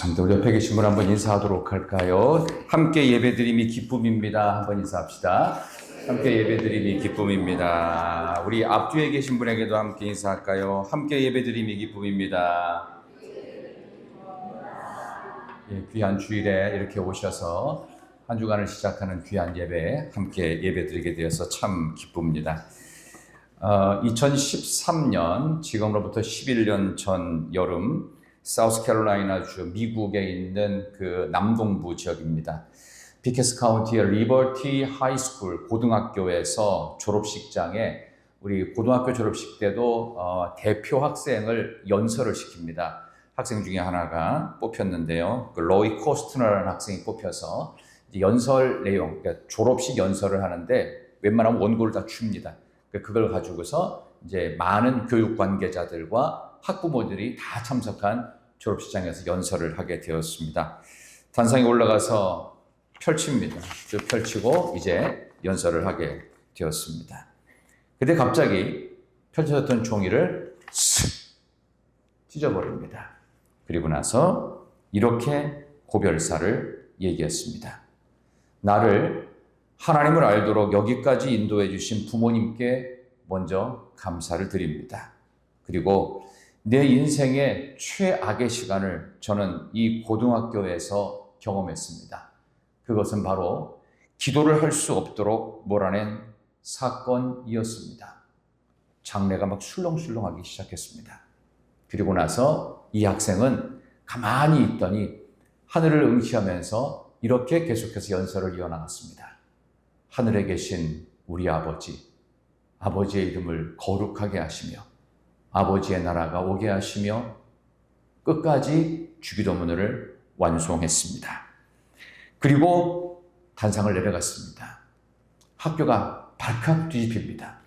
감사합니다. 우리 옆에 계신 분 한번 인사하도록 할까요? 함께 예배드림이 기쁨입니다. 한번 인사합시다. 함께 예배드림이 기쁨입니다. 우리 앞뒤에 계신 분에게도 함께 인사할까요? 함께 예배드림이 기쁨입니다. 예, 귀한 주일에 이렇게 오셔서 한 주간을 시작하는 귀한 예배 함께 예배드리게 되어서 참 기쁩니다. 2013년 지금으로부터 11년 전 여름 사우스캐롤라이나주 미국에 있는 그 남동부 지역입니다. 피케스 카운티의 리버티 하이스쿨 고등학교에서 졸업식장에 우리 고등학교 졸업식 때도 대표 학생을 연설을 시킵니다. 학생 중에 하나가 뽑혔는데요. 그 로이 코스트너라는 학생이 뽑혀서 연설 내용, 그러니까 졸업식 연설을 하는데 웬만하면 원고를 다 줍니다. 그걸 가지고서 이제 많은 교육 관계자들과 학부모들이 다 참석한 졸업식장에서 연설을 하게 되었습니다. 단상에 올라가서 펼칩니다. 펼치고 이제 연설을 하게 되었습니다. 근데 갑자기 펼쳐졌던 종이를 쓱 찢어버립니다. 그리고 나서 이렇게 고별사를 얘기했습니다. 나를 하나님을 알도록 여기까지 인도해 주신 부모님께 먼저 감사를 드립니다. 그리고 내 인생의 최악의 시간을 저는 이 고등학교에서 경험했습니다. 그것은 바로 기도를 할 수 없도록 몰아낸 사건이었습니다. 장래가 막 술렁술렁하기 시작했습니다. 그리고 나서 이 학생은 가만히 있더니 하늘을 응시하면서 이렇게 계속해서 연설을 이어나갔습니다. 하늘에 계신 우리 아버지, 아버지의 이름을 거룩하게 하시며 아버지의 나라가 오게 하시며 끝까지 주기도문을 완송했습니다. 그리고 단상을 내려갔습니다. 학교가 발칵 뒤집힙니다.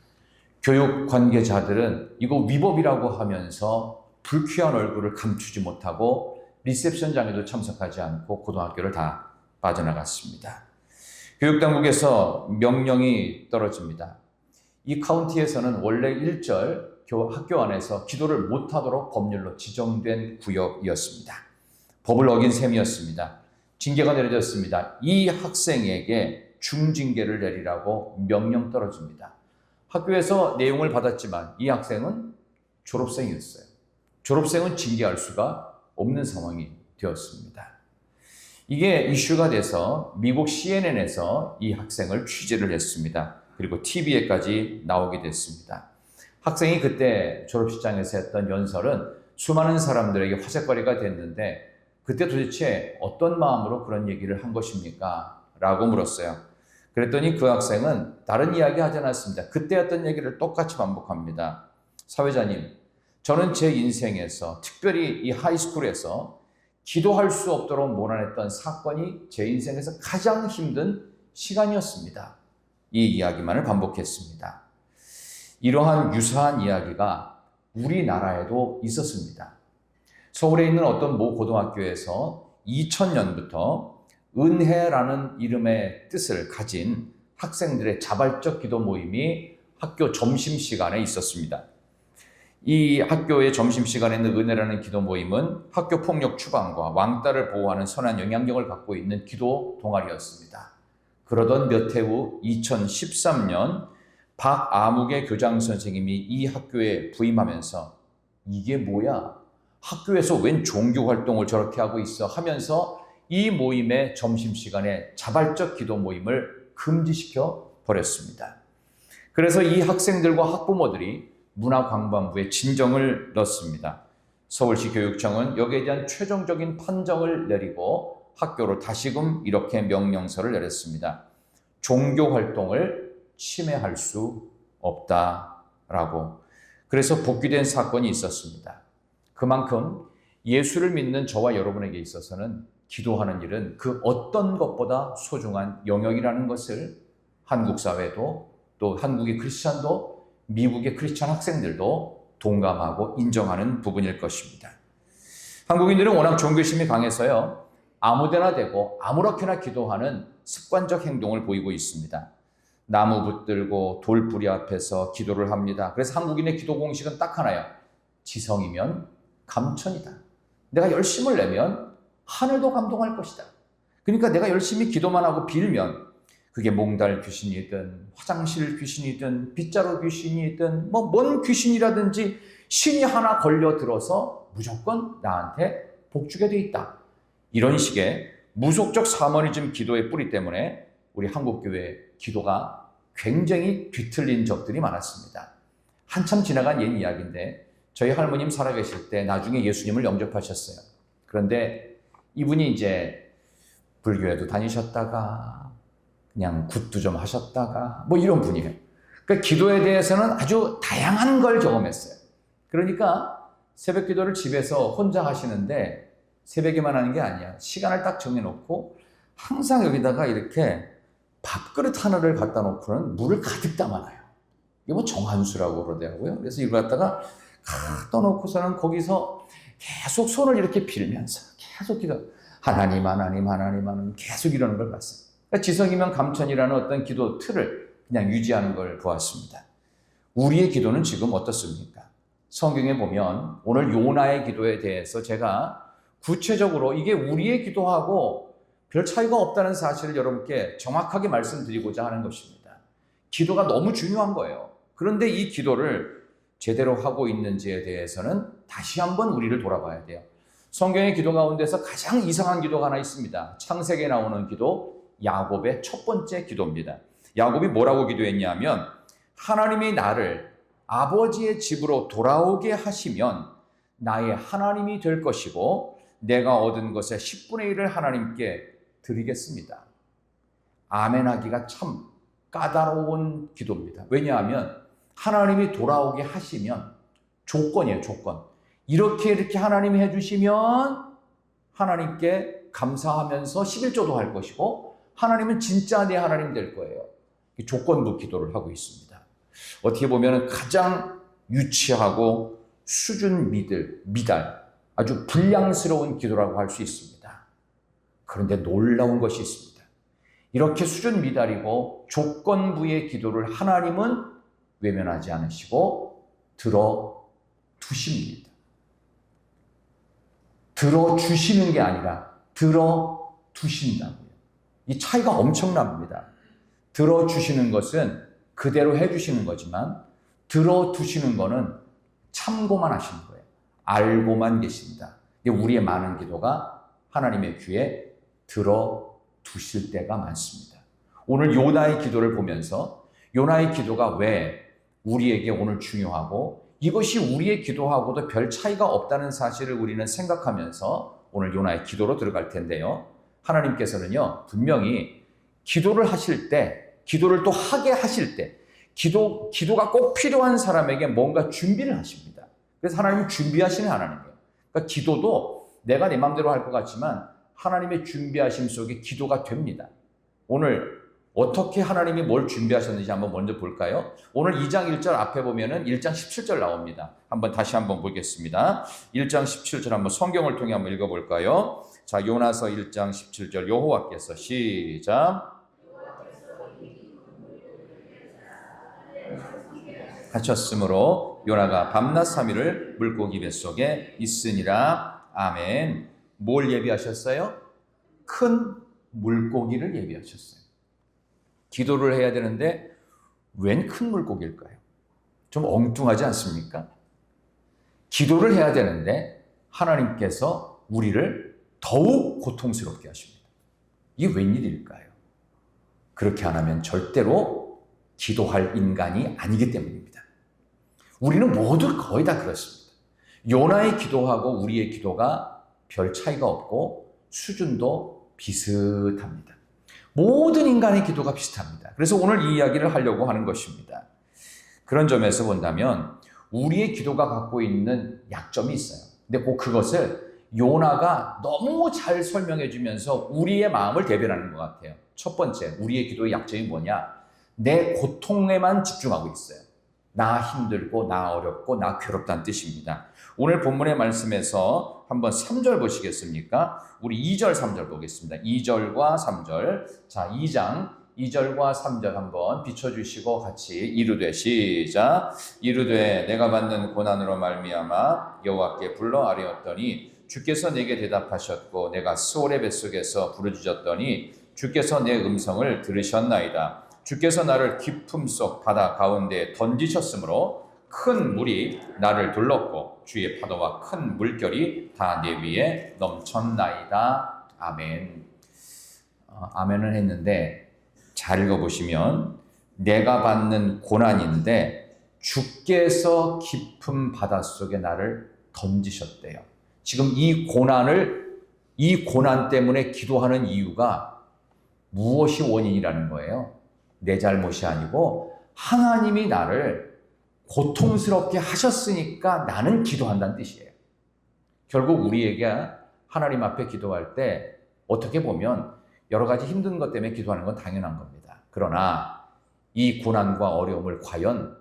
교육 관계자들은 이거 위법이라고 하면서 불쾌한 얼굴을 감추지 못하고 리셉션장에도 참석하지 않고 고등학교를 다 빠져나갔습니다. 교육당국에서 명령이 떨어집니다. 이 카운티에서는 원래 1절 학교 안에서 기도를 못하도록 법률로 지정된 구역이었습니다. 법을 어긴 셈이었습니다. 징계가 내려졌습니다. 이 학생에게 중징계를 내리라고 명령 떨어집니다. 학교에서 내용을 받았지만 이 학생은 졸업생이었어요. 졸업생은 징계할 수가 없는 상황이 되었습니다. 이게 이슈가 돼서 미국 CNN에서 이 학생을 취재를 했습니다. 그리고 TV에까지 나오게 됐습니다. 학생이 그때 졸업식장에서 했던 연설은 수많은 사람들에게 화제거리가 됐는데 그때 도대체 어떤 마음으로 그런 얘기를 한 것입니까? 라고 물었어요. 그랬더니 그 학생은 다른 이야기 하지 않았습니다. 그때 했던 얘기를 똑같이 반복합니다. 사회자님, 저는 제 인생에서 특별히 이 하이스쿨에서 기도할 수 없도록 몰아냈던 사건이 제 인생에서 가장 힘든 시간이었습니다. 이 이야기만을 반복했습니다. 이러한 유사한 이야기가 우리나라에도 있었습니다. 서울에 있는 어떤 모 고등학교에서 2000년부터 은혜라는 이름의 뜻을 가진 학생들의 자발적 기도 모임이 학교 점심시간에 있었습니다. 이 학교의 점심시간에 있는 은혜라는 기도 모임은 학교 폭력 추방과 왕따를 보호하는 선한 영향력을 갖고 있는 기도 동아리였습니다. 그러던 몇 해 후 2013년 박아무개 교장 선생님이 이 학교에 부임하면서 이게 뭐야? 학교에서 웬 종교 활동을 저렇게 하고 있어? 하면서 이 모임의 점심시간에 자발적 기도 모임을 금지시켜 버렸습니다. 그래서 이 학생들과 학부모들이 문화관광부에 진정을 넣습니다. 서울시 교육청은 여기에 대한 최종적인 판정을 내리고 학교로 다시금 이렇게 명령서를 내렸습니다. 종교 활동을 침해할 수 없다라고. 그래서 복귀된 사건이 있었습니다. 그만큼 예수를 믿는 저와 여러분에게 있어서는 기도하는 일은 그 어떤 것보다 소중한 영역이라는 것을 한국 사회도 또 한국의 크리스찬도 미국의 크리스찬 학생들도 동감하고 인정하는 부분일 것입니다. 한국인들은 워낙 종교심이 강해서요. 아무데나 되고 아무렇게나 기도하는 습관적 행동을 보이고 있습니다. 나무 붙들고 돌뿌리 앞에서 기도를 합니다. 그래서 한국인의 기도 공식은 딱 하나예요. 지성이면 감천이다. 내가 열심을 내면 하늘도 감동할 것이다. 그러니까 내가 열심히 기도만 하고 빌면 그게 몽달 귀신이든 화장실 귀신이든 빗자루 귀신이든 뭐 뭔 귀신이라든지 신이 하나 걸려들어서 무조건 나한테 복주게 돼 있다. 이런 식의 무속적 샤머니즘 기도의 뿌리 때문에 우리 한국교회 기도가 굉장히 뒤틀린 적들이 많았습니다. 한참 지나간 옛 이야기인데 저희 할머님 살아계실 때 나중에 예수님을 영접하셨어요. 그런데 이분이 이제 불교에도 다니셨다가 그냥 굿도 좀 하셨다가 뭐 이런 분이에요. 그러니까 기도에 대해서는 아주 다양한 걸 경험했어요. 그러니까 새벽 기도를 집에서 혼자 하시는데 새벽에만 하는 게 아니야. 시간을 딱 정해놓고 항상 여기다가 이렇게 밥그릇 하나를 갖다 놓고는 물을 가득 담아놔요. 이게 뭐 정한수라고 그러더라고요. 그래서 이걸 갖다가 갖다 놓고서는 거기서 계속 손을 이렇게 빌면서 계속 기도, 하나님, 하나님, 하나님, 하나님 계속 이러는 걸 봤어요. 그러니까 지성이면 감천이라는 어떤 기도 틀을 그냥 유지하는 걸 보았습니다. 우리의 기도는 지금 어떻습니까? 성경에 보면 오늘 요나의 기도에 대해서 제가 구체적으로 이게 우리의 기도하고 별 차이가 없다는 사실을 여러분께 정확하게 말씀드리고자 하는 것입니다. 기도가 너무 중요한 거예요. 그런데 이 기도를 제대로 하고 있는지에 대해서는 다시 한번 우리를 돌아봐야 돼요. 성경의 기도 가운데서 가장 이상한 기도가 하나 있습니다. 창세기에 나오는 기도, 야곱의 첫 번째 기도입니다. 야곱이 뭐라고 기도했냐면 하나님이 나를 아버지의 집으로 돌아오게 하시면 나의 하나님이 될 것이고 내가 얻은 것의 10분의 1을 하나님께 드리겠습니다. 아멘하기가 참 까다로운 기도입니다. 왜냐하면 하나님이 돌아오게 하시면 조건이에요, 조건. 이렇게 하나님이 해주시면 하나님께 감사하면서 11조도 할 것이고 하나님은 진짜 내 하나님 될 거예요. 조건부 기도를 하고 있습니다. 어떻게 보면 가장 유치하고 수준 미달, 아주 불량스러운 기도라고 할 수 있습니다. 그런데 놀라운 것이 있습니다. 이렇게 수준 미달이고 조건부의 기도를 하나님은 외면하지 않으시고 들어두십니다. 들어주시는 게 아니라 들어두신다고요. 이 차이가 엄청납니다. 들어주시는 것은 그대로 해주시는 거지만 들어두시는 거는 참고만 하시는 거예요. 알고만 계십니다. 우리의 많은 기도가 하나님의 귀에 들어두실 때가 많습니다. 오늘 요나의 기도를 보면서 요나의 기도가 왜 우리에게 오늘 중요하고 이것이 우리의 기도하고도 별 차이가 없다는 사실을 우리는 생각하면서 오늘 요나의 기도로 들어갈 텐데요. 하나님께서는요, 분명히 기도를 하실 때, 기도를 또 하게 하실 때, 기도가 꼭 필요한 사람에게 뭔가 준비를 하십니다. 그래서 하나님은 준비하시는 하나님이에요. 그러니까 기도도 내가 내 마음대로 할 것 같지만 하나님의 준비하심 속에 기도가 됩니다. 오늘 어떻게 하나님이 뭘 준비하셨는지 한번 먼저 볼까요? 오늘 2장 1절 앞에 보면은 1장 17절 나옵니다. 다시 한번 보겠습니다. 1장 17절 한번 성경을 통해 한번 읽어볼까요? 자, 요나서 1장 17절 여호와께서 시작. 하셨으므로 요나가 밤낮 3일을 물고기 뱃속에 있으니라. 아멘. 뭘 예비하셨어요? 큰 물고기를 예비하셨어요. 기도를 해야 되는데 웬 큰 물고기일까요? 좀 엉뚱하지 않습니까? 기도를 해야 되는데 하나님께서 우리를 더욱 고통스럽게 하십니다. 이게 웬일일까요? 그렇게 안 하면 절대로 기도할 인간이 아니기 때문입니다. 우리는 모두 거의 다 그렇습니다. 요나의 기도하고 우리의 기도가 별 차이가 없고 수준도 비슷합니다. 모든 인간의 기도가 비슷합니다. 그래서 오늘 이 이야기를 하려고 하는 것입니다. 그런 점에서 본다면 우리의 기도가 갖고 있는 약점이 있어요. 근데 꼭 그것을 요나가 너무 잘 설명해 주면서 우리의 마음을 대변하는 것 같아요. 첫 번째, 우리의 기도의 약점이 뭐냐? 내 고통에만 집중하고 있어요. 나 힘들고 나 어렵고 나 괴롭다는 뜻입니다. 오늘 본문의 말씀에서 한번 3절 보시겠습니까? 우리 2절 3절 보겠습니다. 2절과 3절. 자, 2장 2절과 3절 한번 비춰주시고 같이 이르되 시작. 이르되 내가 받는 고난으로 말미암아 여호와께 불러 아뢰었더니 주께서 내게 대답하셨고 내가 스올의 뱃속에서 부르짖었더니 주께서 내 음성을 들으셨나이다. 주께서 나를 깊음 속 바다 가운데 던지셨으므로 큰 물이 나를 둘렀고 주의 파도와 큰 물결이 다 내 위에 넘쳤나이다. 아멘. 아멘을 했는데 잘 읽어보시면 내가 받는 고난인데 주께서 깊은 바닷속에 나를 던지셨대요. 지금 이 고난 때문에 기도하는 이유가 무엇이 원인이라는 거예요? 내 잘못이 아니고 하나님이 나를 고통스럽게 하셨으니까 나는 기도한다는 뜻이에요. 결국 우리에게 하나님 앞에 기도할 때 어떻게 보면 여러 가지 힘든 것 때문에 기도하는 건 당연한 겁니다. 그러나 이 고난과 어려움을 과연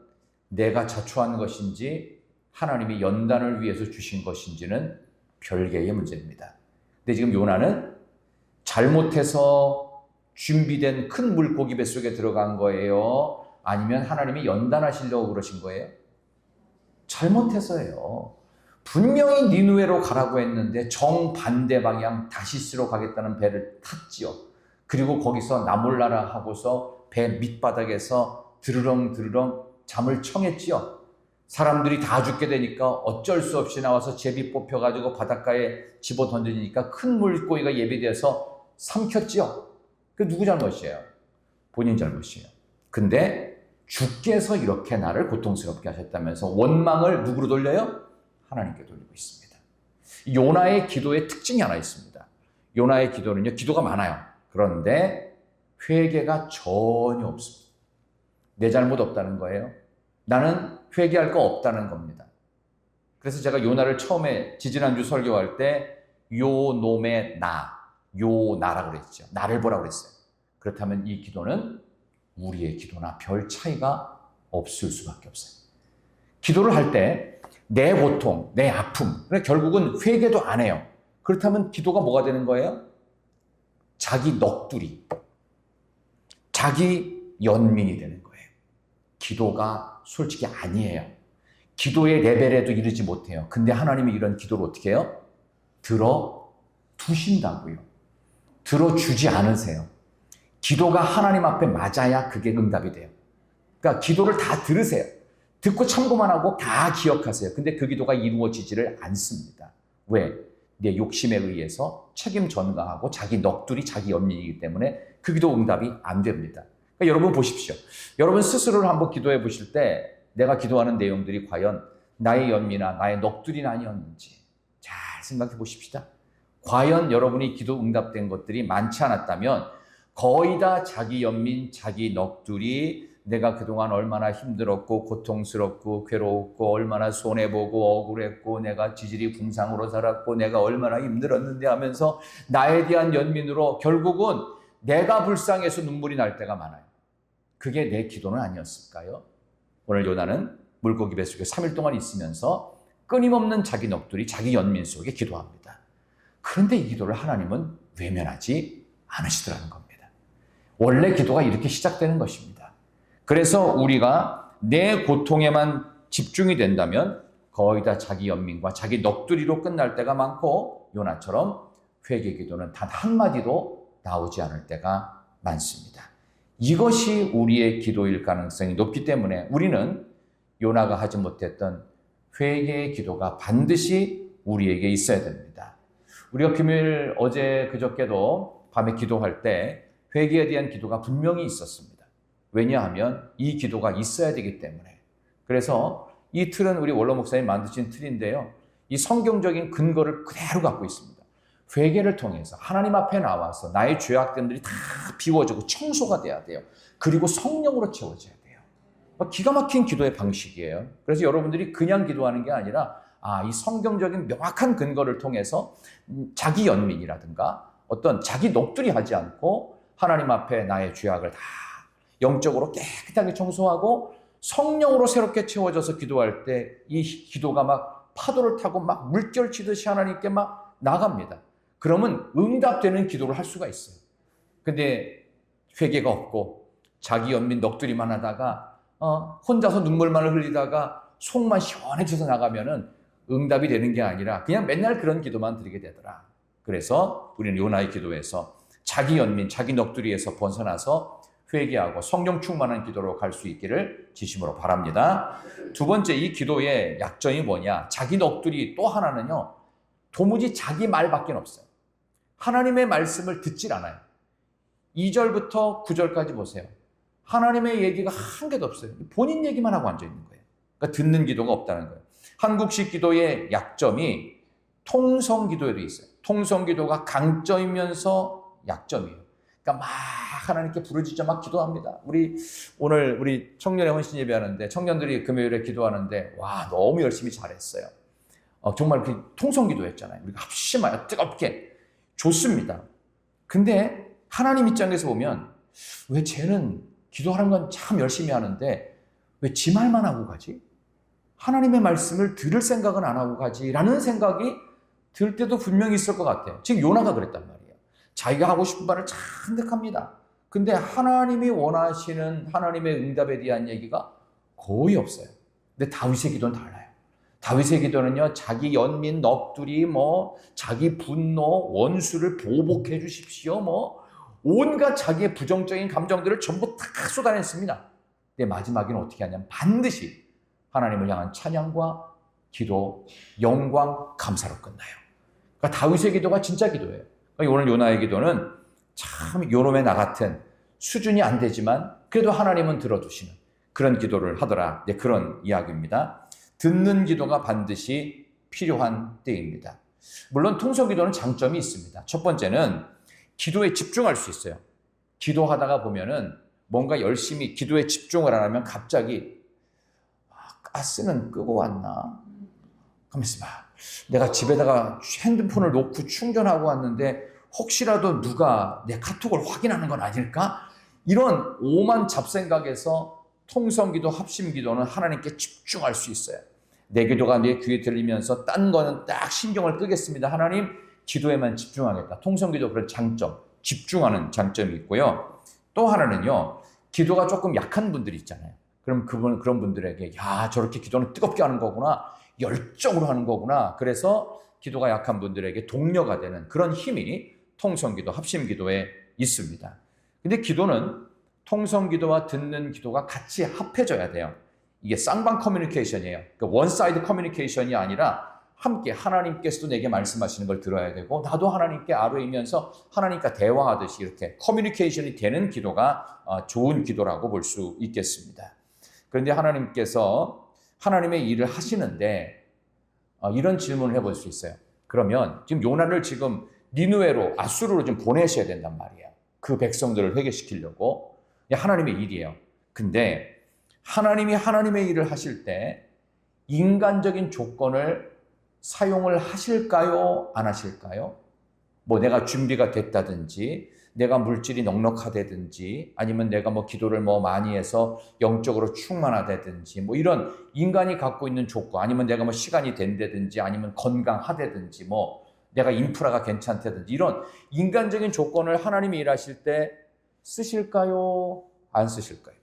내가 자초한 것인지 하나님이 연단을 위해서 주신 것인지는 별개의 문제입니다. 근데 지금 요나는 잘못해서 준비된 큰 물고기 뱃속에 들어간 거예요? 아니면 하나님이 연단하시려고 그러신 거예요? 잘못해서예요. 분명히 니느웨로 가라고 했는데 정반대 방향 다시스로 가겠다는 배를 탔지요. 그리고 거기서 나몰라라 하고서 배 밑바닥에서 드르렁드르렁 잠을 청했지요. 사람들이 다 죽게 되니까 어쩔 수 없이 나와서 제비 뽑혀가지고 바닷가에 집어 던지니까 큰 물고기가 예비돼서 삼켰지요. 그 누구 잘못이에요? 본인 잘못이에요. 근데 주께서 이렇게 나를 고통스럽게 하셨다면서 원망을 누구로 돌려요? 하나님께 돌리고 있습니다. 요나의 기도의 특징이 하나 있습니다. 요나의 기도는요, 기도가 많아요. 그런데 회개가 전혀 없습니다. 내 잘못 없다는 거예요. 나는 회개할 거 없다는 겁니다. 그래서 제가 요나를 처음에 지지난주 설교할 때 요놈의 요나라고 그랬죠. 나를 보라고 그랬어요. 그렇다면 이 기도는 우리의 기도나 별 차이가 없을 수밖에 없어요. 기도를 할 때 내 고통, 내 아픔, 결국은 회개도 안 해요. 그렇다면 기도가 뭐가 되는 거예요? 자기 넋두리, 자기 연민이 되는 거예요. 기도가 솔직히 아니에요. 기도의 레벨에도 이르지 못해요. 근데 하나님이 이런 기도를 어떻게 해요? 들어두신다고요. 들어주지 않으세요. 기도가 하나님 앞에 맞아야 그게 응답이 돼요. 그러니까 기도를 다 들으세요. 듣고 참고만 하고 다 기억하세요. 근데 그 기도가 이루어지지를 않습니다. 왜? 내 욕심에 의해서 책임 전가하고 자기 넋두리, 자기 연민이기 때문에 그 기도 응답이 안 됩니다. 그러니까 여러분 보십시오. 여러분 스스로를 한번 기도해 보실 때 내가 기도하는 내용들이 과연 나의 연민이나 나의 넋두리는 아니었는지 잘 생각해 보십시다. 과연 여러분이 기도 응답된 것들이 많지 않았다면 거의 다 자기 연민, 자기 넋두리, 내가 그동안 얼마나 힘들었고 고통스럽고 괴로웠고 얼마나 손해보고 억울했고 내가 지질이 궁상으로 살았고 내가 얼마나 힘들었는데 하면서 나에 대한 연민으로 결국은 내가 불쌍해서 눈물이 날 때가 많아요. 그게 내 기도는 아니었을까요? 오늘 요나는 물고기 뱃속에 3일 동안 있으면서 끊임없는 자기 넋두리, 자기 연민 속에 기도합니다. 그런데 이 기도를 하나님은 외면하지 않으시더라는 겁니다. 원래 기도가 이렇게 시작되는 것입니다. 그래서 우리가 내 고통에만 집중이 된다면 거의 다 자기 연민과 자기 넋두리로 끝날 때가 많고 요나처럼 회개 기도는 단 한마디도 나오지 않을 때가 많습니다. 이것이 우리의 기도일 가능성이 높기 때문에 우리는 요나가 하지 못했던 회개의 기도가 반드시 우리에게 있어야 됩니다. 우리가 금요일 어제 그저께도 밤에 기도할 때 회개에 대한 기도가 분명히 있었습니다. 왜냐하면 이 기도가 있어야 되기 때문에. 그래서 이 틀은 우리 원로 목사님 만드신 틀인데요. 이 성경적인 근거를 그대로 갖고 있습니다. 회개를 통해서 하나님 앞에 나와서 나의 죄악됨들이 다 비워지고 청소가 돼야 돼요. 그리고 성령으로 채워져야 돼요. 기가 막힌 기도의 방식이에요. 그래서 여러분들이 그냥 기도하는 게 아니라 이 성경적인 명확한 근거를 통해서 자기 연민이라든가 어떤 자기 넋두리 하지 않고 하나님 앞에 나의 죄악을 다 영적으로 깨끗하게 청소하고 성령으로 새롭게 채워져서 기도할 때 이 기도가 막 파도를 타고 막 물결 치듯이 하나님께 막 나갑니다. 그러면 응답되는 기도를 할 수가 있어요. 근데 회개가 없고 자기 연민 넋두리만 하다가 혼자서 눈물만 흘리다가 속만 시원해져서 나가면은 응답이 되는 게 아니라 그냥 맨날 그런 기도만 드리게 되더라. 그래서 우리는 요나의 기도에서 자기 연민, 자기 넋두리에서 벗어나서 회개하고 성령 충만한 기도로 갈 수 있기를 진심으로 바랍니다. 두 번째, 이 기도의 약점이 뭐냐? 자기 넋두리 또 하나는요, 도무지 자기 말밖에 없어요. 하나님의 말씀을 듣질 않아요. 2절부터 9절까지 보세요. 하나님의 얘기가 한 개도 없어요. 본인 얘기만 하고 앉아있는 거예요. 그러니까 듣는 기도가 없다는 거예요. 한국식 기도의 약점이 통성 기도에도 있어요. 통성 기도가 강점이면서 약점이에요. 그러니까 막 하나님께 부르짖어 막 기도합니다. 오늘 우리 청년의 헌신 예배하는데 청년들이 금요일에 기도하는데 와 너무 열심히 잘했어요. 정말 그 통성 기도였잖아요. 우리가 합심하여 뜨겁게 좋습니다. 근데 하나님 입장에서 보면 왜 쟤는 기도하는 건 참 열심히 하는데 왜 지 말만 하고 가지? 하나님의 말씀을 들을 생각은 안 하고 가지라는 생각이 들 때도 분명히 있을 것 같아요. 지금 요나가 그랬단 말이에요. 자기가 하고 싶은 말을 선택합니다. 근데 하나님이 원하시는 하나님의 응답에 대한 얘기가 거의 없어요. 근데 다윗의 기도는 달라요. 다윗의 기도는요, 자기 연민, 넋두리, 자기 분노, 원수를 보복해 주십시오, 온갖 자기의 부정적인 감정들을 전부 다 쏟아냈습니다. 근데 마지막에는 어떻게 하냐면 반드시 하나님을 향한 찬양과 기도, 영광, 감사로 끝나요. 그러니까 다윗의 기도가 진짜 기도예요. 그러니까 오늘 요나의 기도는 참 요놈의 나 같은 수준이 안 되지만 그래도 하나님은 들어주시는 그런 기도를 하더라. 네, 그런 이야기입니다. 듣는 기도가 반드시 필요한 때입니다. 물론 통성 기도는 장점이 있습니다. 첫 번째는 기도에 집중할 수 있어요. 기도하다가 보면은 뭔가 열심히 기도에 집중을 안 하면 갑자기 가스는 끄고 왔나? 가만있어 봐. 내가 집에다가 핸드폰을 놓고 충전하고 왔는데 혹시라도 누가 내 카톡을 확인하는 건 아닐까? 이런 오만 잡생각에서 통성기도, 합심기도는 하나님께 집중할 수 있어요. 내 기도가 내 귀에 들리면서 딴 거는 딱 신경을 끄겠습니다. 하나님, 기도에만 집중하겠다. 통성기도 그런 장점, 집중하는 장점이 있고요. 또 하나는요, 기도가 조금 약한 분들이 있잖아요. 그럼 그런 분들에게 야, 저렇게 기도는 뜨겁게 하는 거구나. 열정으로 하는 거구나. 그래서 기도가 약한 분들에게 동료가 되는 그런 힘이 통성기도, 합심기도에 있습니다. 근데 기도는 통성기도와 듣는 기도가 같이 합해져야 돼요. 이게 쌍방 커뮤니케이션이에요. 그러니까 원사이드 커뮤니케이션이 아니라 함께 하나님께서도 내게 말씀하시는 걸 들어야 되고 나도 하나님께 아뢰이면서 하나님과 대화하듯이 이렇게 커뮤니케이션이 되는 기도가 좋은 기도라고 볼 수 있겠습니다. 그런데 하나님께서 하나님의 일을 하시는데 이런 질문을 해볼 수 있어요. 그러면 지금 요나를 지금 니느웨로 아수르로 좀 보내셔야 된단 말이에요. 그 백성들을 회개시키려고. 하나님의 일이에요. 근데 하나님이 하나님의 일을 하실 때 인간적인 조건을 사용을 하실까요? 안 하실까요? 내가 준비가 됐다든지 내가 물질이 넉넉하다든지 아니면 내가 기도를 많이 해서 영적으로 충만하다든지 이런 인간이 갖고 있는 조건 아니면 내가 시간이 된다든지 아니면 건강하다든지 내가 인프라가 괜찮다든지 이런 인간적인 조건을 하나님이 일하실 때 쓰실까요? 안 쓰실까요?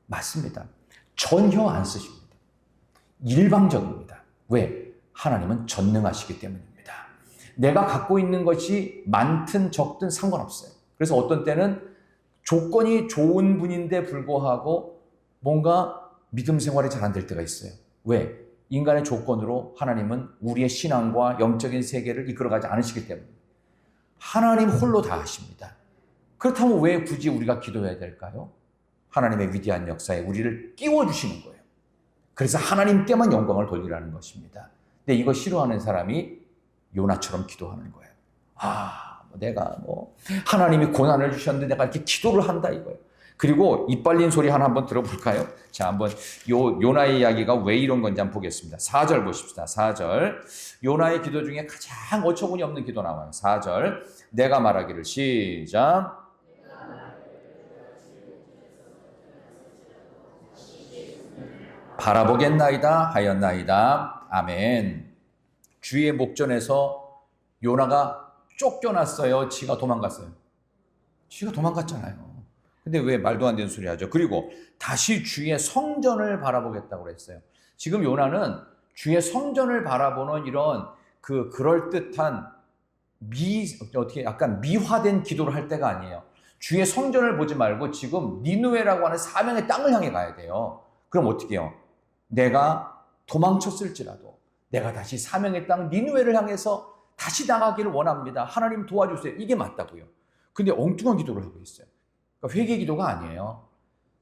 맞습니다. 전혀 안 쓰십니다. 일방적입니다. 왜? 하나님은 전능하시기 때문입니다. 내가 갖고 있는 것이 많든 적든 상관없어요. 그래서 어떤 때는 조건이 좋은 분인데 불구하고 뭔가 믿음 생활이 잘 안 될 때가 있어요. 왜? 인간의 조건으로 하나님은 우리의 신앙과 영적인 세계를 이끌어가지 않으시기 때문에 하나님 홀로 다 하십니다. 그렇다면 왜 굳이 우리가 기도해야 될까요? 하나님의 위대한 역사에 우리를 끼워주시는 거예요. 그래서 하나님께만 영광을 돌리라는 것입니다. 근데 이거 싫어하는 사람이 요나처럼 기도하는 거예요. 내가 하나님이 고난을 주셨는데 내가 이렇게 기도를 한다 이거예요. 그리고 이빨린 소리 하나 한번 들어볼까요? 자, 한번 요나의 이야기가 왜 이런 건지 한번 보겠습니다. 4절 보십시다. 4절. 요나의 기도 중에 가장 어처구니 없는 기도 나와요. 4절. 내가 말하기를 시작. 바라보겠나이다 하였나이다. 아멘. 주의 목전에서 요나가 쫓겨났어요? 지가 도망갔어요? 지가 도망갔잖아요. 근데 왜 말도 안 되는 소리 하죠? 그리고 다시 주의 성전을 바라보겠다고 그랬어요. 지금 요나는 주의 성전을 바라보는 이런 그럴듯한 어떻게 약간 미화된 기도를 할 때가 아니에요. 주의 성전을 보지 말고 지금 니느웨라고 하는 사명의 땅을 향해 가야 돼요. 그럼 어떻게 해요? 내가 도망쳤을지라도 내가 다시 사명의 땅 니느웨를 향해서 다시 나가기를 원합니다. 하나님 도와주세요. 이게 맞다고요. 근데 엉뚱한 기도를 하고 있어요. 그러니까 회개 기도가 아니에요.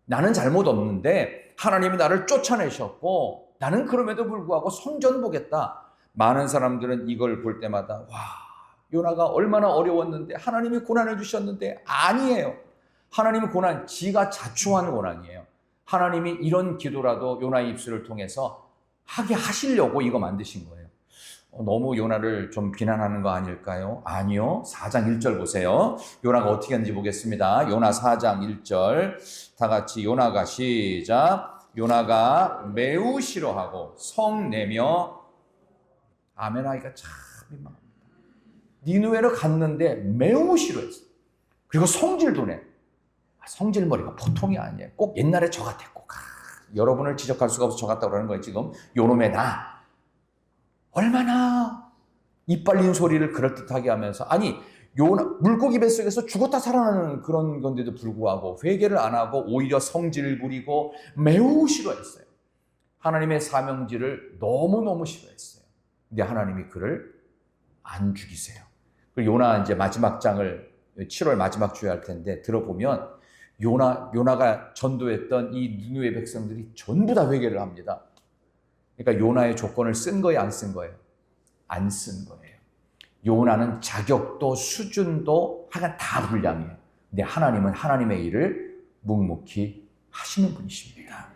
나는 잘못 없는데 하나님이 나를 쫓아내셨고 나는 그럼에도 불구하고 성전 보겠다. 많은 사람들은 이걸 볼 때마다 와, 요나가 얼마나 어려웠는데 하나님이 고난을 주셨는데 아니에요. 하나님의 고난, 지가 자초한 고난이에요. 하나님이 이런 기도라도 요나의 입술을 통해서 하게 하시려고 이거 만드신 거예요. 너무 요나를 좀 비난하는 거 아닐까요? 아니요. 4장 1절 보세요. 요나가 어떻게 했는지 보겠습니다. 요나 4장 1절 다 같이 요나가 시작. 요나가 매우 싫어하고 성내며 아멘 하기가 참 민망합니다. 니느웨로 갔는데 매우 싫어했어요. 그리고 성질도 내. 성질머리가 보통이 아니에요. 꼭 옛날에 저 같았고 여러분을 지적할 수가 없어서 저 같다고 그러는 거예요. 지금 요놈의 나 얼마나 이빨린 소리를 그럴듯하게 하면서 아니 요나 물고기 뱃속에서 죽었다 살아나는 그런 건데도 불구하고 회개를 안 하고 오히려 성질을 부리고 매우 싫어했어요. 하나님의 사명지를 너무너무 싫어했어요. 근데 하나님이 그를 안 죽이세요. 그리고 요나 이제 마지막 장을 7월 마지막 주에 할 텐데 들어보면 요나가 전도했던 이 니느웨 백성들이 전부 다 회개를 합니다. 그러니까 요나의 조건을 쓴 거예요, 안 쓴 거예요? 안 쓴 거예요. 요나는 자격도 수준도 하여간 다 불량해요. 근데 하나님은 하나님의 일을 묵묵히 하시는 분이십니다.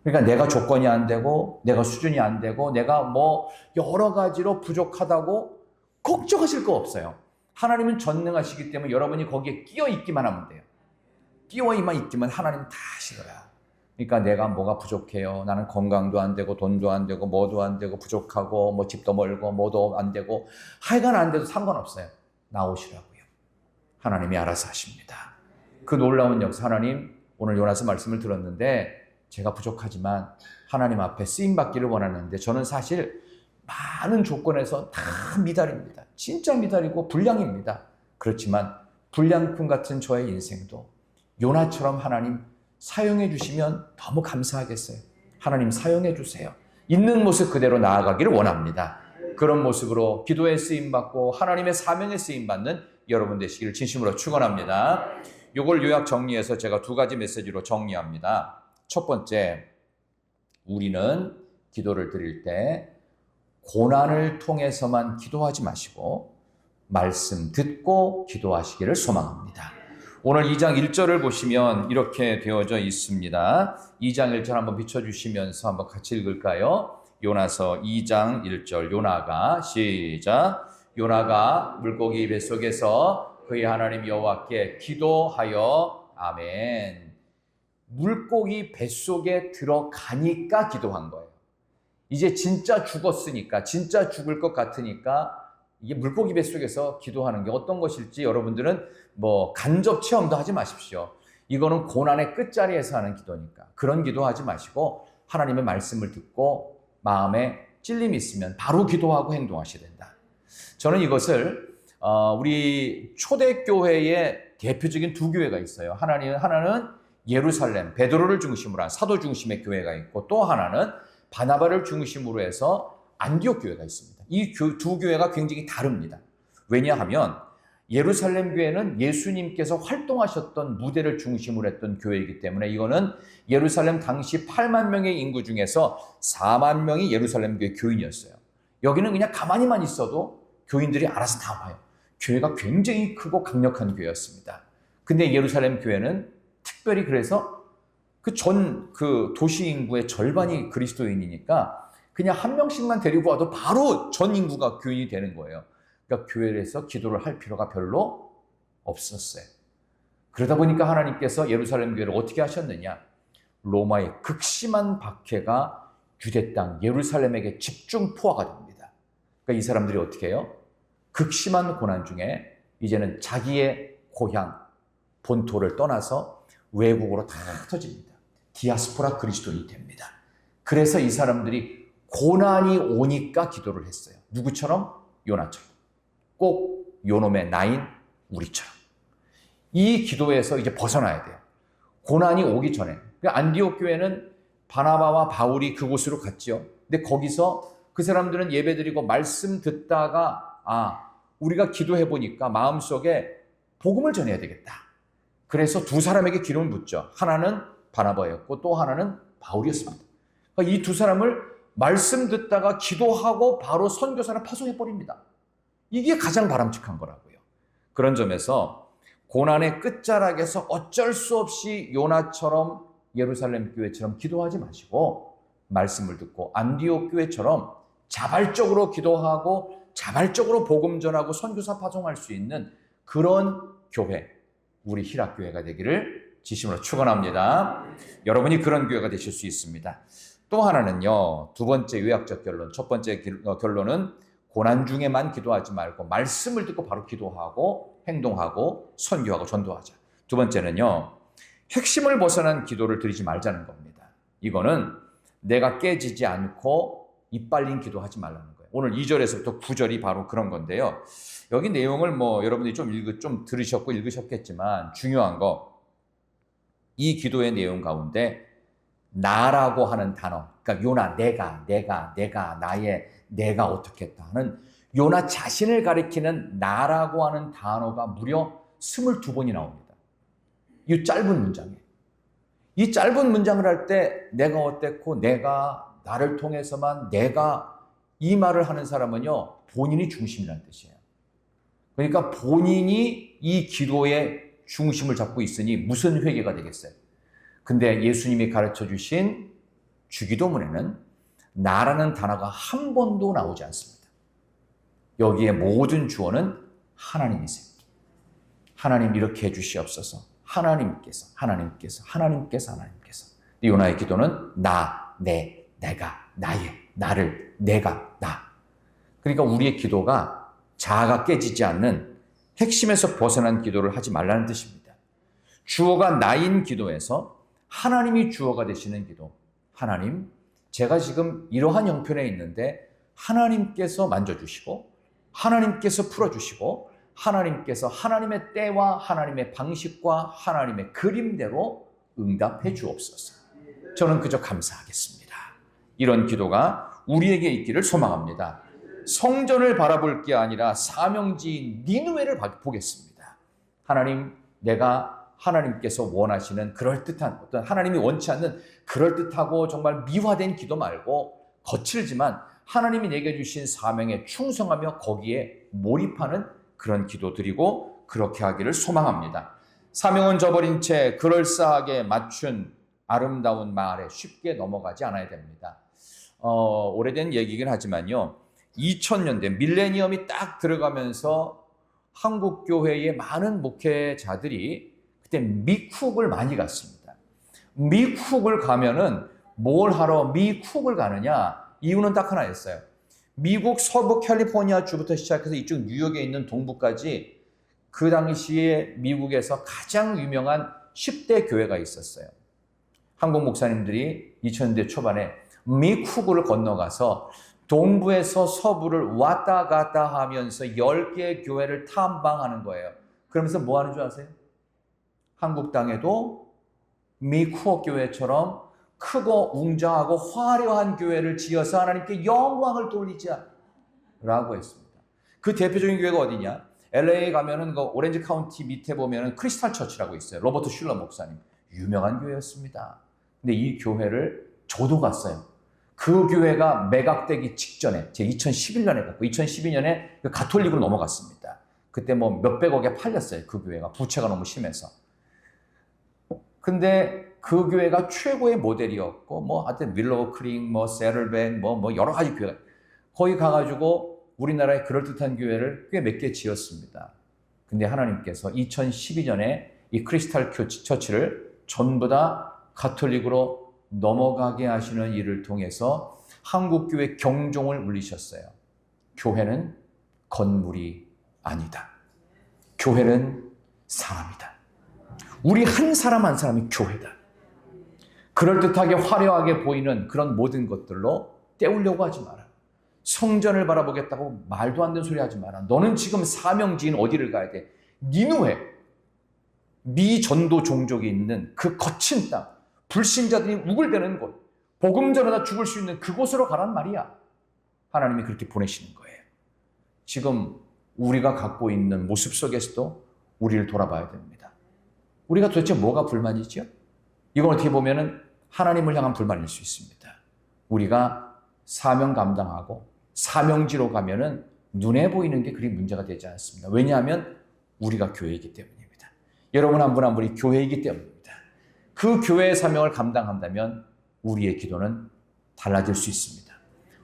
그러니까 내가 조건이 안 되고 내가 수준이 안 되고 내가 뭐 여러 가지로 부족하다고 걱정하실 거 없어요. 하나님은 전능하시기 때문에 여러분이 거기에 끼어 있기만 하면 돼요. 끼어만 있기만 하나님은 다 하시더라. 그러니까 내가 뭐가 부족해요. 나는 건강도 안 되고 돈도 안 되고 뭐도 안 되고 부족하고 뭐 집도 멀고 뭐도 안 되고 하여간 안 돼도 상관없어요. 나오시라고요. 하나님이 알아서 하십니다. 그 놀라운 역사 하나님 오늘 요나서 말씀을 들었는데 제가 부족하지만 하나님 앞에 쓰임받기를 원하는데 저는 사실 많은 조건에서 다 미달입니다. 진짜 미달이고 불량입니다. 그렇지만 불량품 같은 저의 인생도 요나처럼 하나님 사용해 주시면 너무 감사하겠어요. 하나님 사용해 주세요. 있는 모습 그대로 나아가기를 원합니다. 그런 모습으로 기도에 쓰임받고 하나님의 사명에 쓰임받는 여러분 되시기를 진심으로 축원합니다. 이걸 요약 정리해서 제가 두 가지 메시지로 정리합니다. 첫 번째, 우리는 기도를 드릴 때 고난을 통해서만 기도하지 마시고 말씀 듣고 기도하시기를 소망합니다. 오늘 2장 1절을 보시면 이렇게 되어져 있습니다. 2장 1절 한번 비춰주시면서 한번 같이 읽을까요? 요나서 2장 1절 요나가 시작. 요나가 물고기 뱃속에서 그의 하나님 여호와께 기도하여 아멘. 물고기 뱃속에 들어가니까 기도한 거예요. 이제 진짜 죽었으니까 진짜 죽을 것 같으니까 이게 물고기 뱃속에서 기도하는 게 어떤 것일지 여러분들은 뭐 간접 체험도 하지 마십시오. 이거는 고난의 끝자리에서 하는 기도니까 그런 기도하지 마시고 하나님의 말씀을 듣고 마음에 찔림이 있으면 바로 기도하고 행동하셔야 된다. 저는 이것을 우리 초대교회의 대표적인 두 교회가 있어요. 하나는 예루살렘, 베드로를 중심으로 한 사도 중심의 교회가 있고 또 하나는 바나바를 중심으로 해서 안디옥 교회가 있습니다. 이 두 교회가 굉장히 다릅니다. 왜냐하면 예루살렘 교회는 예수님께서 활동하셨던 무대를 중심으로 했던 교회이기 때문에 이거는 예루살렘 당시 8만 명의 인구 중에서 4만 명이 예루살렘 교회 교인이었어요. 여기는 그냥 가만히만 있어도 교인들이 알아서 다 와요. 교회가 굉장히 크고 강력한 교회였습니다. 근데 예루살렘 교회는 특별히 그래서 그 도시 인구의 절반이 그리스도인이니까 그냥 한 명씩만 데리고 와도 바로 전 인구가 교인이 되는 거예요. 그러니까 교회에서 기도를 할 필요가 별로 없었어요. 그러다 보니까 하나님께서 예루살렘 교회를 어떻게 하셨느냐? 로마의 극심한 박해가 유대 땅 예루살렘에게 집중 포화가 됩니다. 그러니까 이 사람들이 어떻게 해요? 극심한 고난 중에 이제는 자기의 고향, 본토를 떠나서 외국으로 다 흩어집니다. 디아스포라 그리스도인이 됩니다. 그래서 이 사람들이 고난이 오니까 기도를 했어요. 누구처럼? 요나처럼. 꼭 요놈의 나인 우리처럼. 이 기도에서 이제 벗어나야 돼요. 고난이 오기 전에. 안디옥 교회는 바나바와 바울이 그곳으로 갔죠. 근데 거기서 그 사람들은 예배드리고 말씀 듣다가 우리가 기도해 보니까 마음속에 복음을 전해야 되겠다. 그래서 두 사람에게 기름을 붓죠. 하나는 바나바였고 또 하나는 바울이었습니다. 그러니까 이 두 사람을 말씀 듣다가 기도하고 바로 선교사를 파송해 버립니다. 이게 가장 바람직한 거라고요. 그런 점에서 고난의 끝자락에서 어쩔 수 없이 요나처럼 예루살렘 교회처럼 기도하지 마시고 말씀을 듣고 안디옥 교회처럼 자발적으로 기도하고 자발적으로 복음 전하고 선교사 파송할 수 있는 그런 교회, 우리 희락교회가 되기를 진심으로 축원합니다. 여러분이 그런 교회가 되실 수 있습니다. 또 하나는요, 두 번째 요약적 결론, 첫 번째 결론은 고난 중에만 기도하지 말고 말씀을 듣고 바로 기도하고 행동하고 선교하고 전도하자. 두 번째는요, 핵심을 벗어난 기도를 드리지 말자는 겁니다. 이거는 내가 깨지지 않고 이빨린 기도하지 말라는 거예요. 오늘 2절에서부터 9절이 바로 그런 건데요. 여기 내용을 여러분들이 좀 들으셨고 읽으셨겠지만 중요한 거, 이 기도의 내용 가운데 나라고 하는 단어, 그러니까 요나, 내가, 나의, 내가 어떻게 했다 하는 요나 자신을 가리키는 나라고 하는 단어가 무려 22번이 나옵니다. 이 짧은 문장에. 이 짧은 문장을 할 때 내가 어땠고 내가 나를 통해서만 내가 이 말을 하는 사람은요, 본인이 중심이라는 뜻이에요. 그러니까 본인이 이 기도의 중심을 잡고 있으니 무슨 회개가 되겠어요? 근데 예수님이 가르쳐 주신 주기도문에는 나라는 단어가 한 번도 나오지 않습니다. 여기에 모든 주어는 하나님이세요. 하나님 이렇게 해주시옵소서. 하나님께서. 요나의 기도는 나, 내가, 나의, 나를, 내가, 나. 그러니까 우리의 기도가 자아가 깨지지 않는 핵심에서 벗어난 기도를 하지 말라는 뜻입니다. 주어가 나인 기도에서 하나님이 주어가 되시는 기도. 하나님, 제가 지금 이러한 형편에 있는데 하나님께서 만져주시고 하나님께서 풀어주시고 하나님께서 하나님의 때와 하나님의 방식과 하나님의 그림대로 응답해 주옵소서. 저는 그저 감사하겠습니다. 이런 기도가 우리에게 있기를 소망합니다. 성전을 바라볼 게 아니라 사명지인 니느웨를 보겠습니다. 하나님, 내가 하나님께서 원하시는 그럴듯한 어떤 하나님이 원치 않는 그럴듯하고 정말 미화된 기도 말고 거칠지만 하나님이 내게 주신 사명에 충성하며 거기에 몰입하는 그런 기도 드리고 그렇게 하기를 소망합니다. 사명은 저버린 채 그럴싸하게 맞춘 아름다운 말에 쉽게 넘어가지 않아야 됩니다. 오래된 얘기긴 하지만요. 2000년대 밀레니엄이 딱 들어가면서 한국 교회의 많은 목회자들이 그때 미쿡을 많이 갔습니다. 미쿡을 가면은 뭘 하러 미쿡을 가느냐? 이유는 딱 하나였어요. 미국 서부 캘리포니아 주부터 시작해서 이쪽 뉴욕에 있는 동부까지 그 당시에 미국에서 가장 유명한 10대 교회가 있었어요. 한국 목사님들이 2000년대 초반에 미쿡을 건너가서 동부에서 서부를 왔다 갔다 하면서 10개의 교회를 탐방하는 거예요. 그러면서 뭐 하는 줄 아세요? 한국 땅에도 미쿡 교회처럼 크고 웅장하고 화려한 교회를 지어서 하나님께 영광을 돌리자 라고 했습니다. 그 대표적인 교회가 어디냐? LA 가면은 그 오렌지 카운티 밑에 보면은 크리스탈 처치라고 있어요. 로버트 슐러 목사님. 유명한 교회였습니다. 근데 이 교회를 저도 갔어요. 그 교회가 매각되기 직전에, 제 2011년에 갔고 2012년에 그 가톨릭으로 넘어갔습니다. 그때 뭐 몇백억에 팔렸어요. 그 교회가 부채가 너무 심해서. 근데 그 교회가 최고의 모델이었고 뭐 하여튼 윌로우 크릭, 뭐 세럴뱅, 뭐 여러 가지 교회가 거기 가가지고 우리나라의 그럴듯한 교회를 꽤 몇 개 지었습니다. 근데 하나님께서 2012년에 이 크리스탈 처치를 전부 다 가톨릭으로 넘어가게 하시는 일을 통해서 한국교회 경종을 울리셨어요. 교회는 건물이 아니다. 교회는 사람이다. 우리 한 사람 한 사람이 교회다. 그럴듯하게 화려하게 보이는 그런 모든 것들로 때우려고 하지 마라. 성전을 바라보겠다고 말도 안 되는 소리 하지 마라. 너는 지금 사명지인 어디를 가야 돼? 니누에, 미전도 종족이 있는 그 거친 땅, 불신자들이 우글대는 곳, 복음 전하다 죽을 수 있는 그곳으로 가란 말이야. 하나님이 그렇게 보내시는 거예요. 지금 우리가 갖고 있는 모습 속에서도 우리를 돌아봐야 됩니다. 우리가 도대체 뭐가 불만이죠? 이건 어떻게 보면은 하나님을 향한 불만일 수 있습니다. 우리가 사명 감당하고 사명지로 가면은 눈에 보이는 게 그리 문제가 되지 않습니다. 왜냐하면 우리가 교회이기 때문입니다. 여러분 한 분 한 분이 교회이기 때문입니다. 그 교회의 사명을 감당한다면 우리의 기도는 달라질 수 있습니다.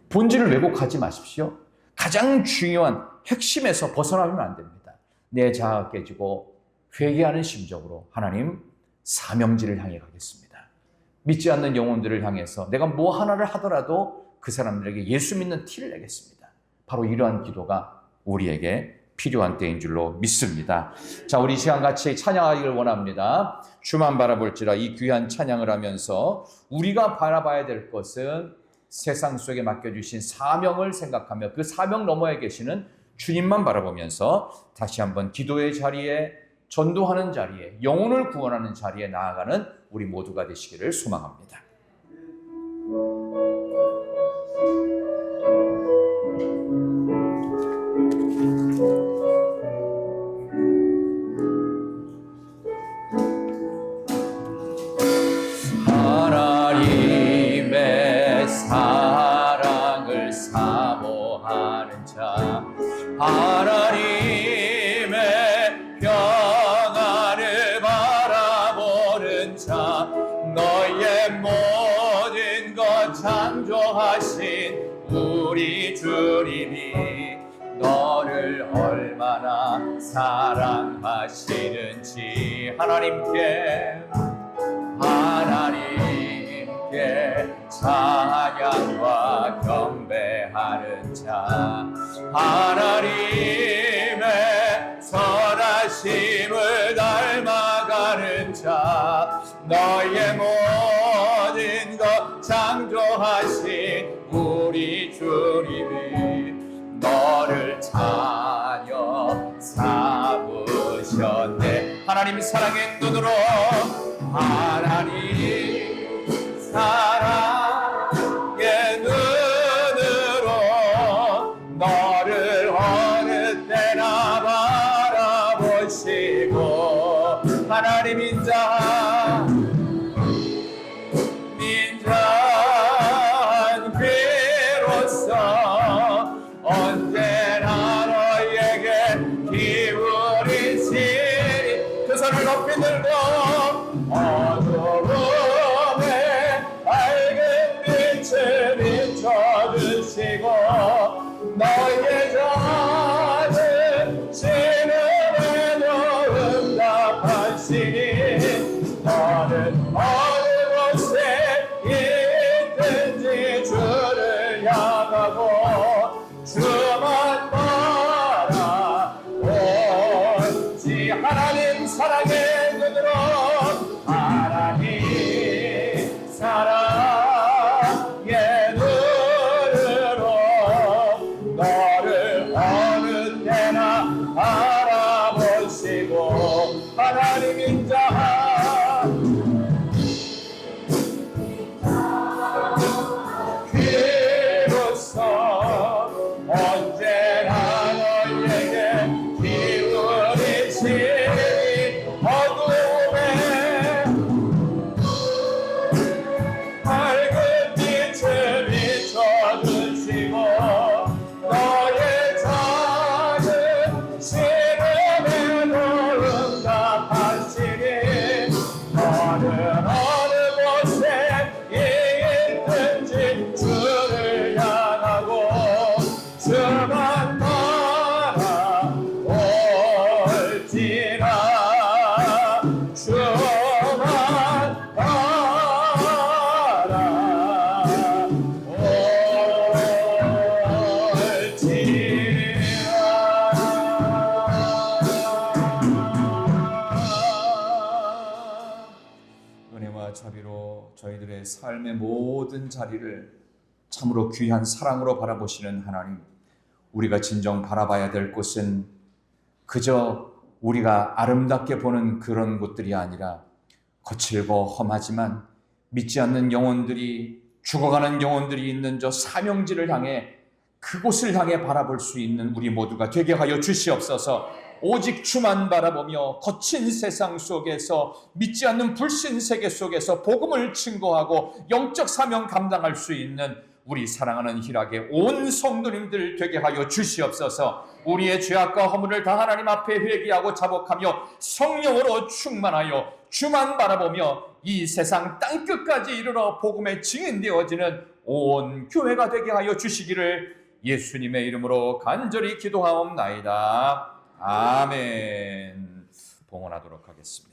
본질을 왜곡하지 마십시오. 가장 중요한 핵심에서 벗어나면 안 됩니다. 내 자아가 깨지고 회개하는 심정으로 하나님 사명지를 향해 가겠습니다. 믿지 않는 영혼들을 향해서 내가 뭐 하나를 하더라도 그 사람들에게 예수 믿는 티를 내겠습니다. 바로 이러한 기도가 우리에게 필요한 때인 줄로 믿습니다. 자, 우리 시간 같이 찬양하기를 원합니다. 주만 바라볼지라 이 귀한 찬양을 하면서 우리가 바라봐야 될 것은 세상 속에 맡겨주신 사명을 생각하며 그 사명 너머에 계시는 주님만 바라보면서 다시 한번 기도의 자리에, 전도하는 자리에, 영혼을 구원하는 자리에 나아가는 우리 모두가 되시기를 소망합니다. 하나님의 사랑을 사모하는 자, 하나님의 평안을 바라보는 자, 너의 모든 것 창조하신 우리 주님이 너를 얼마나 사랑하시는지 하나님께 찬양과 경배하는 자, 하나님의 선하심을 닮아가는 자, 너의 모든 것 창조하신 우리 주님이 너를 자녀 삼으셨네. 하나님 사랑의 눈으로, 하나님 사랑의 눈으로 너를 어느 때나 바라보시고, 하나님 인자한 귀로서 언제나 너에게 기울이시니 그 손을 높이 들고 어두움에 밝은 빛을 비춰주시고 너의 작은 신음에도 응답하시니 너는 어느 곳에 있든지 주를 향하고 주만 바라보지. 하나님 사랑의 눈으로, 하나님 사랑의 눈으로 너를 어느 때나 바라보시고, 하나님 인자한 귀로서 언제나 너에게 기울이시니 어둠에 밝은 빛을 비춰주시고 너의 작은 신음에도 응답하시니 너는 어느 곳에 있든지 주를 향하고 주만 바라올지라. 주만 바라올지라. 은혜와 자비로 저희들의 삶의 모든 자리를 참으로 귀한 사랑으로 바라보시는 하나님, 우리가 진정 바라봐야 될 곳은 그저 우리가 아름답게 보는 그런 곳들이 아니라 거칠고 험하지만 믿지 않는 영혼들이, 죽어가는 영혼들이 있는 저 사명지를 향해, 그곳을 향해 바라볼 수 있는 우리 모두가 되게 하여 주시옵소서. 오직 주만 바라보며 거친 세상 속에서, 믿지 않는 불신 세계 속에서 복음을 증거하고 영적 사명 감당할 수 있는 우리 사랑하는 희락의 온 성도님들 되게 하여 주시옵소서. 우리의 죄악과 허물을 다 하나님 앞에 회개하고 자복하며 성령으로 충만하여 주만 바라보며 이 세상 땅끝까지 이르러 복음의 증인되어지는 온 교회가 되게 하여 주시기를 예수님의 이름으로 간절히 기도하옵나이다. 아멘. 봉헌하도록 하겠습니다.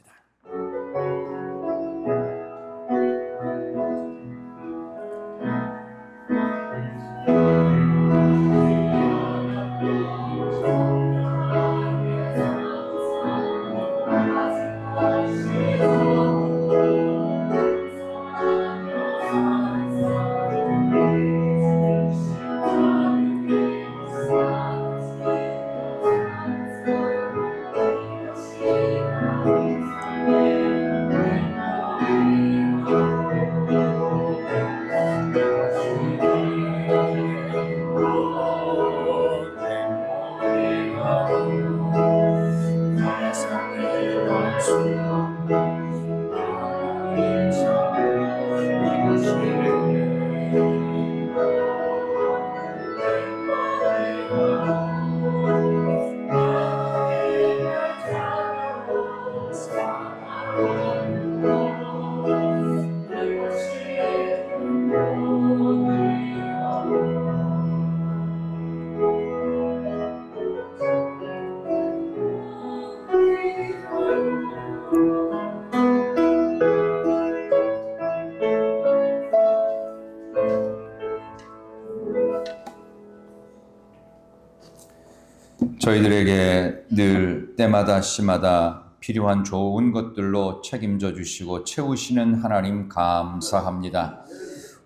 저희들에게 늘 때마다 시마다 필요한 좋은 것들로 책임져 주시고 채우시는 하나님 감사합니다.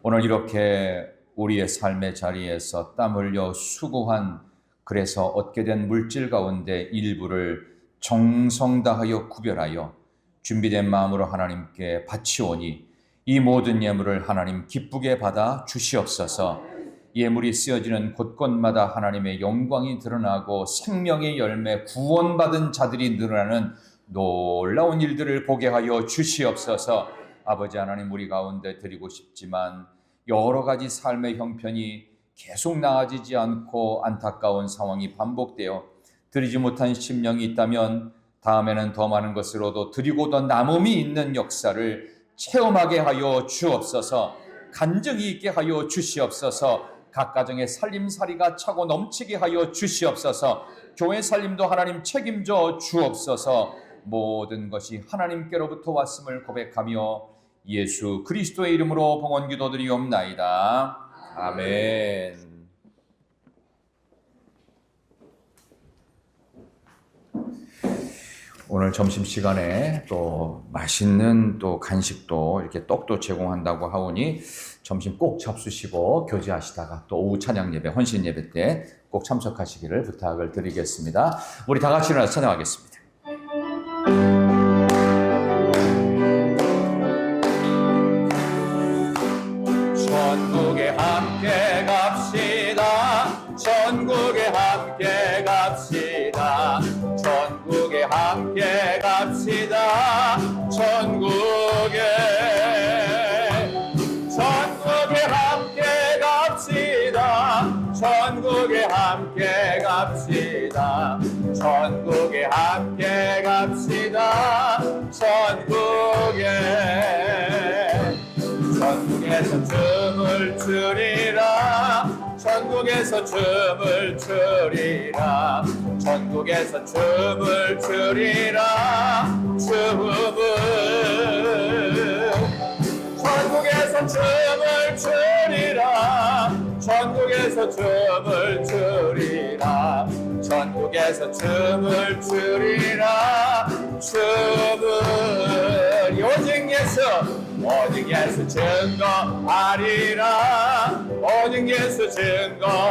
오늘 이렇게 우리의 삶의 자리에서 땀 흘려 수고한, 그래서 얻게 된 물질 가운데 일부를 정성 다하여 구별하여 준비된 마음으로 하나님께 바치오니 이 모든 예물을 하나님 기쁘게 받아 주시옵소서. 예물이 쓰여지는 곳곳마다 하나님의 영광이 드러나고 생명의 열매, 구원받은 자들이 늘어나는 놀라운 일들을 보게 하여 주시옵소서. 아버지 하나님, 우리 가운데 드리고 싶지만 여러 가지 삶의 형편이 계속 나아지지 않고 안타까운 상황이 반복되어 드리지 못한 심령이 있다면 다음에는 더 많은 것으로도 드리고 더 남음이 있는 역사를 체험하게 하여 주옵소서. 간증이 있게 하여 주시옵소서. 각 가정의 살림살이가 차고 넘치게 하여 주시옵소서. 교회 살림도 하나님 책임져 주옵소서. 모든 것이 하나님께로부터 왔음을 고백하며 예수 그리스도의 이름으로 봉헌 기도드리옵나이다. 아멘. 오늘 점심시간에 또 맛있는 또 간식도 이렇게 떡도 제공한다고 하오니 점심 꼭 잡수시고 교제하시다가 또 오후 찬양 예배, 헌신 예배 때 꼭 참석하시기를 부탁을 드리겠습니다. 우리 다 같이 일어나서 찬양하겠습니다. 전국에 함께 갑시다. 전국에 함께 갑시다. 전국에 함께 갑시다. 전국에 함께 갑시다. 전국에 함께 갑시다. 전국에 함께 갑시다. 전국에서 춤을 추리라. 전국에서 춤을 추리라. 전국에서 춤을 추리라. 전국에서 춤을 추리라. 전국에서 춤을 추리라. 전국에서 춤을 추리라. 춤을 오직 예수, 오직 예수 증거하리라. 오직 예수 증거하리라.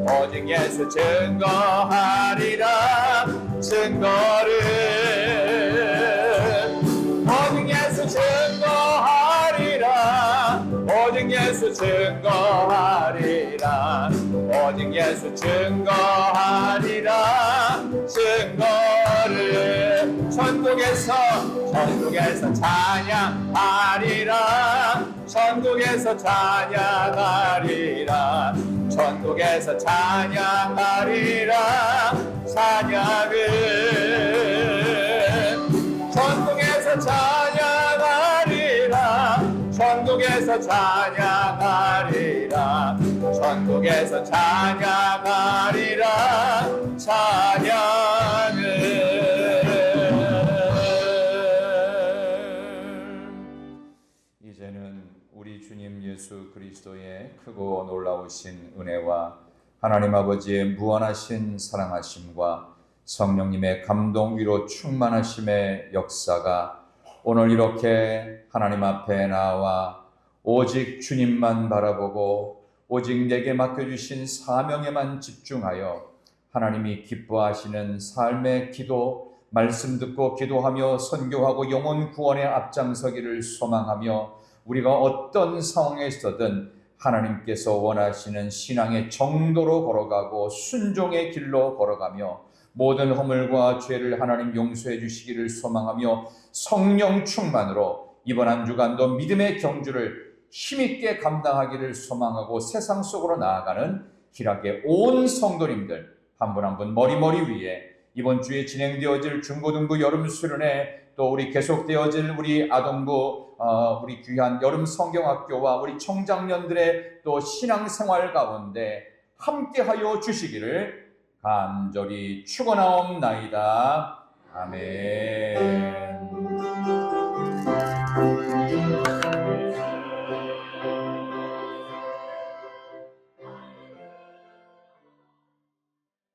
오직 예수 증거하리라. 증거를 오직 예수 증거하리라. 오직 예수 증거하리라. 오직 예수 증거하리라. 증거를 천국에서 찬양하리라. 천국에서 찬양하리라. 천국에서 찬양하리라. 찬양을 천국에서 찬양하리라. 천국에서 찬양하리라. 천국에서 찬양하리라. 찬양을 이제는 우리 주님 예수 그리스도의 크고 놀라우신 은혜와 하나님 아버지의 무한하신 사랑하심과 성령님의 감동 위로 충만하심의 역사가 오늘 이렇게 하나님 앞에 나와 오직 주님만 바라보고 오직 내게 맡겨주신 사명에만 집중하여 하나님이 기뻐하시는 삶의 기도, 말씀 듣고 기도하며 선교하고 영혼 구원에 앞장서기를 소망하며 우리가 어떤 상황에 있어든 하나님께서 원하시는 신앙의 정도로 걸어가고 순종의 길로 걸어가며 모든 허물과 죄를 하나님 용서해 주시기를 소망하며 성령 충만으로 이번 한 주간도 믿음의 경주를 힘있게 감당하기를 소망하고 세상 속으로 나아가는 희락의 온 성도님들 한 분 한 분 머리머리 위에 이번 주에 진행되어질 중고등부 여름 수련회 또 우리 계속되어질 우리 아동부 우리 귀한 여름 성경학교와 우리 청장년들의 또 신앙생활 가운데 함께하여 주시기를 간절히 축원하옵나이다. 아멘.